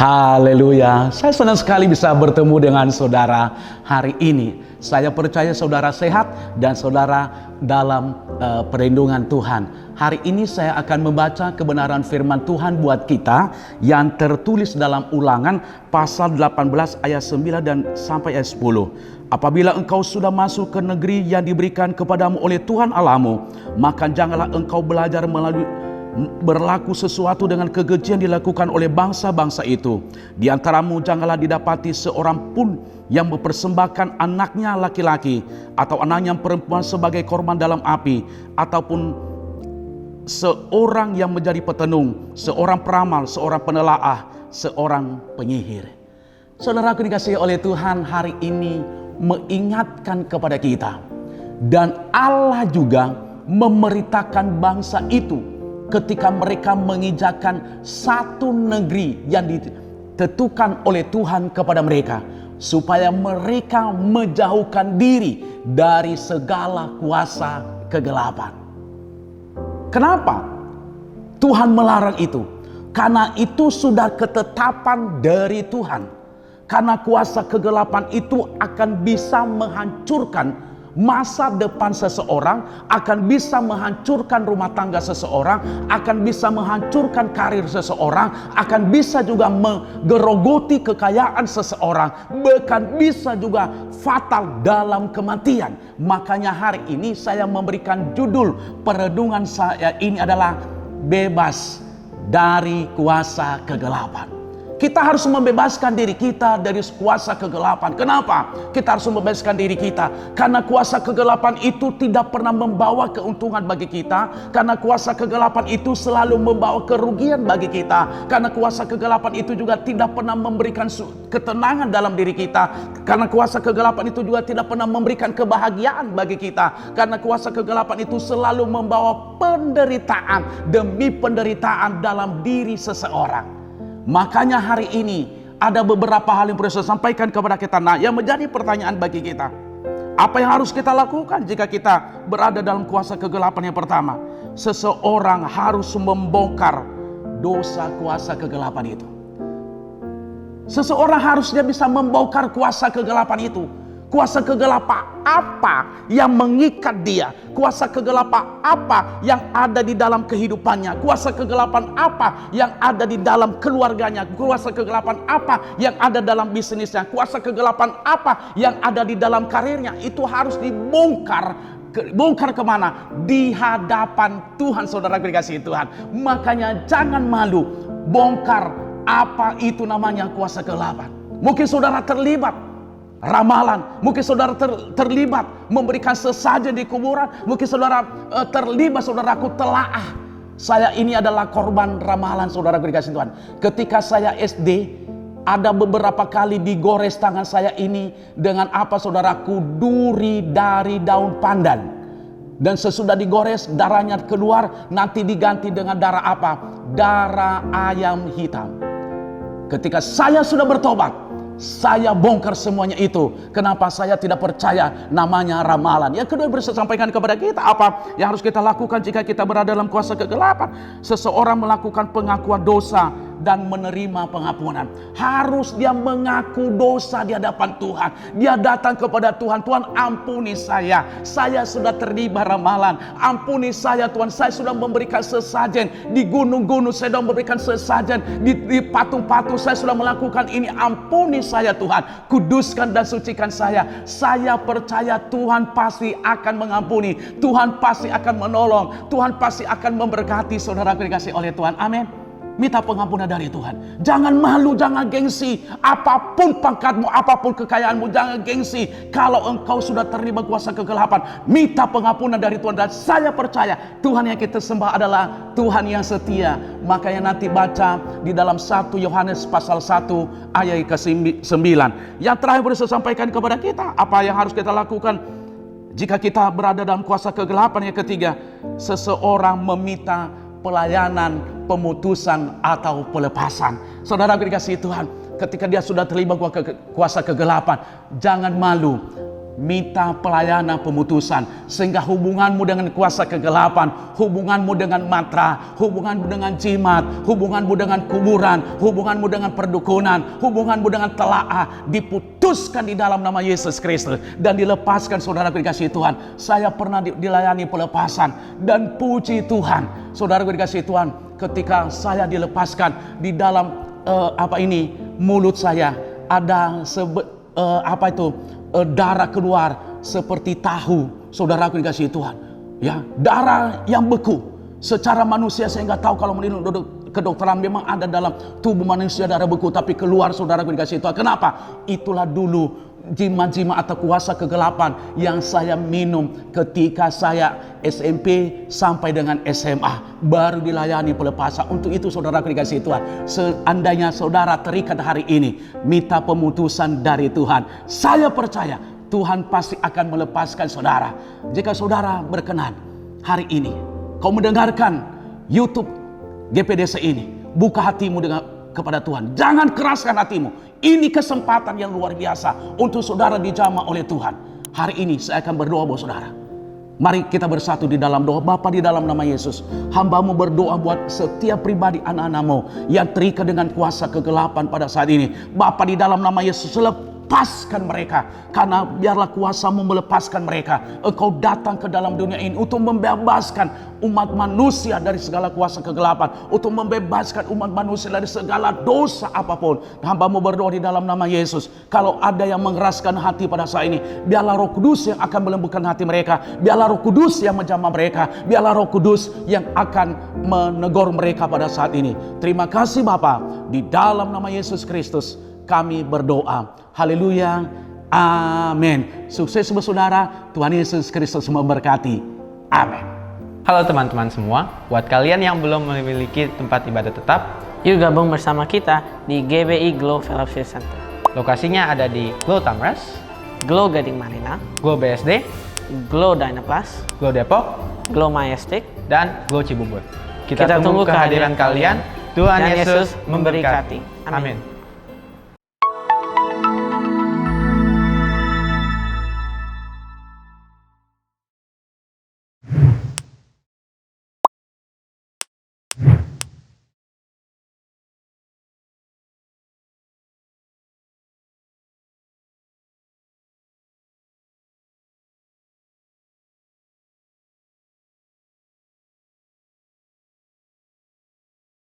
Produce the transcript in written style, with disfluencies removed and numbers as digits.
Haleluya. Saya senang sekali bisa bertemu dengan saudara hari ini. Saya percaya saudara sehat dan saudara dalam perlindungan Tuhan. Hari ini saya akan membaca kebenaran firman Tuhan buat kita yang tertulis dalam Ulangan pasal 18 ayat 9 dan sampai ayat 10. Apabila engkau sudah masuk ke negeri yang diberikan kepadamu oleh Tuhan Allahmu, maka janganlah engkau belajar berlaku sesuatu dengan kekejian dilakukan oleh bangsa-bangsa itu. Di antaramu janganlah didapati seorang pun yang mempersembahkan anaknya laki-laki atau anaknya perempuan sebagai korban dalam api, ataupun seorang yang menjadi petenung, seorang peramal, seorang penelaah, seorang penyihir. Saudaraku dikasihi oleh Tuhan, hari ini mengingatkan kepada kita, dan Allah juga memerintahkan bangsa itu ketika mereka menginjakkan satu negeri yang ditentukan oleh Tuhan kepada mereka, supaya mereka menjauhkan diri dari segala kuasa kegelapan. Kenapa Tuhan melarang itu? Karena itu sudah ketetapan dari Tuhan. Karena kuasa kegelapan itu akan bisa menghancurkan masa depan seseorang, akan bisa menghancurkan rumah tangga seseorang, akan bisa menghancurkan karir seseorang, akan bisa juga menggerogoti kekayaan seseorang, bahkan bisa juga fatal dalam kematian. Makanya hari ini saya memberikan judul perenungan saya ini adalah bebas dari kuasa kegelapan. Kita harus membebaskan diri kita dari kuasa kegelapan. Kenapa? Kita harus membebaskan diri kita. Karena kuasa kegelapan itu tidak pernah membawa keuntungan bagi kita. Karena kuasa kegelapan itu selalu membawa kerugian bagi kita. Karena kuasa kegelapan itu juga tidak pernah memberikan ketenangan dalam diri kita. Karena kuasa kegelapan itu juga tidak pernah memberikan kebahagiaan bagi kita. Karena kuasa kegelapan itu selalu membawa penderitaan demi penderitaan dalam diri seseorang. Makanya hari ini ada beberapa hal yang perlu saya sampaikan kepada kita, yang menjadi pertanyaan bagi kita. Apa yang harus kita lakukan jika kita berada dalam kuasa kegelapan? Yang pertama, seseorang harus membongkar dosa kuasa kegelapan itu. Seseorang harusnya bisa membongkar kuasa kegelapan itu. Kuasa kegelapan apa yang mengikat dia? Kuasa kegelapan apa yang ada di dalam kehidupannya? Kuasa kegelapan apa yang ada di dalam keluarganya? Kuasa kegelapan apa yang ada dalam bisnisnya? Kuasa kegelapan apa yang ada di dalam karirnya? Itu harus dibongkar. Bongkar kemana? Di hadapan Tuhan, saudara dikasihi Tuhan. Makanya jangan malu. Bongkar apa itu namanya kuasa kegelapan. Mungkin saudara terlibat ramalan, mungkin saudara terlibat memberikan sesajen di kuburan, mungkin saudara terlibat, saudaraku, telaah. Saya ini adalah korban ramalan, saudara dikasihi Tuhan. Ketika saya SD, ada beberapa kali digores tangan saya ini dengan apa, saudaraku? Duri dari daun pandan. Dan sesudah digores, darahnya keluar, nanti diganti dengan darah apa? Darah ayam hitam. Ketika saya sudah bertobat, saya bongkar semuanya itu. Kenapa? Saya tidak percaya namanya ramalan. Yang kedua, bisa sampaikan kepada kita apa yang harus kita lakukan jika kita berada dalam kuasa kegelapan. Seseorang melakukan pengakuan dosa dan menerima pengampunan. Harus dia mengaku dosa di hadapan Tuhan. Dia datang kepada Tuhan, Tuhan ampuni saya sudah terlibat ramalan. Ampuni saya Tuhan, saya sudah memberikan sesajen di gunung-gunung, saya sudah memberikan sesajen di patung-patung, saya sudah melakukan ini. Ampuni saya Tuhan, kuduskan dan sucikan saya. Saya percaya Tuhan pasti akan mengampuni, Tuhan pasti akan menolong, Tuhan pasti akan memberkati. Saudara dikasihi oleh Tuhan, amin. Minta pengampunan dari Tuhan. Jangan malu, jangan gengsi. Apapun pangkatmu, apapun kekayaanmu, jangan gengsi. Kalau engkau sudah terlibat kuasa kegelapan, minta pengampunan dari Tuhan. Dan saya percaya Tuhan yang kita sembah adalah Tuhan yang setia. Makanya nanti baca di dalam 1 Yohanes pasal 1 ayat ke-9. Yang terakhir boleh saya sampaikan kepada kita, apa yang harus kita lakukan jika kita berada dalam kuasa kegelapan? Yang ketiga, seseorang meminta pelayanan, pemutusan atau pelepasan. Saudara dikasihi Tuhan, ketika dia sudah terlibat kuasa kegelapan, jangan malu. minta pelayanan pemutusan, sehingga hubunganmu dengan kuasa kegelapan, hubunganmu dengan mantra, hubunganmu dengan jimat, hubunganmu dengan kuburan, hubunganmu dengan perdukunan, hubunganmu dengan telaah diputuskan di dalam nama Yesus Kristus dan dilepaskan. Saudara dikasih Tuhan, saya pernah dilayani pelepasan dan puji Tuhan, saudara dikasih Tuhan, ketika saya dilepaskan di dalam mulut saya ada darah keluar seperti tahu, saudaraku dikasih Tuhan. Ya, darah yang beku. Secara manusia saya nggak tahu kalau menurut kedokteran memang ada dalam tubuh manusia darah beku, tapi keluar, saudaraku dikasih Tuhan. Kenapa? Itulah dulu jimat-jimat atau kuasa kegelapan yang saya minum ketika saya SMP sampai dengan SMA, baru dilayani pelepasan. Untuk itu saudaraku dikasih Tuhan, seandainya saudara terikat hari ini, minta pemutusan dari Tuhan, saya percaya Tuhan pasti akan melepaskan saudara. Jika saudara berkenan hari ini kau mendengarkan YouTube GPDC ini, buka hatimu kepada Tuhan, jangan keraskan hatimu. Ini kesempatan yang luar biasa untuk saudara dijamah oleh Tuhan. Hari ini saya akan berdoa buat saudara. Mari kita bersatu di dalam doa. Bapa, di dalam nama Yesus, hamba-Mu berdoa buat setiap pribadi anak-anak-Mu yang terikat dengan kuasa kegelapan pada saat ini. Bapa, di dalam nama Yesus, lepaskan mereka, karena biarlah kuasa-Mu melepaskan mereka. Engkau datang ke dalam dunia ini untuk membebaskan umat manusia dari segala kuasa kegelapan, untuk membebaskan umat manusia dari segala dosa apapun. Hamba-Mu berdoa di dalam nama Yesus, kalau ada yang mengeraskan hati pada saat ini, biarlah Roh Kudus yang akan melembutkan hati mereka, biarlah Roh Kudus yang menjamah mereka, biarlah Roh Kudus yang akan menegur mereka pada saat ini. Terima kasih Bapa, di dalam nama Yesus Kristus kami berdoa. Haleluya. Amin. Sukses saudara. Tuhan Yesus Kristus memberkati. Amin. Halo teman-teman semua. Buat kalian yang belum memiliki tempat ibadah tetap, yuk gabung bersama kita di GBI Glow Fellowship Center. lokasinya ada di Glow Tamres, Glow Gading Marina, Glow BSD, Glow Dynaplus, Glow Depok, Glow Majestic, dan Glow Cibubur. Kita tunggu kehadiran kalian. Tuhan Yesus memberkati. Amin.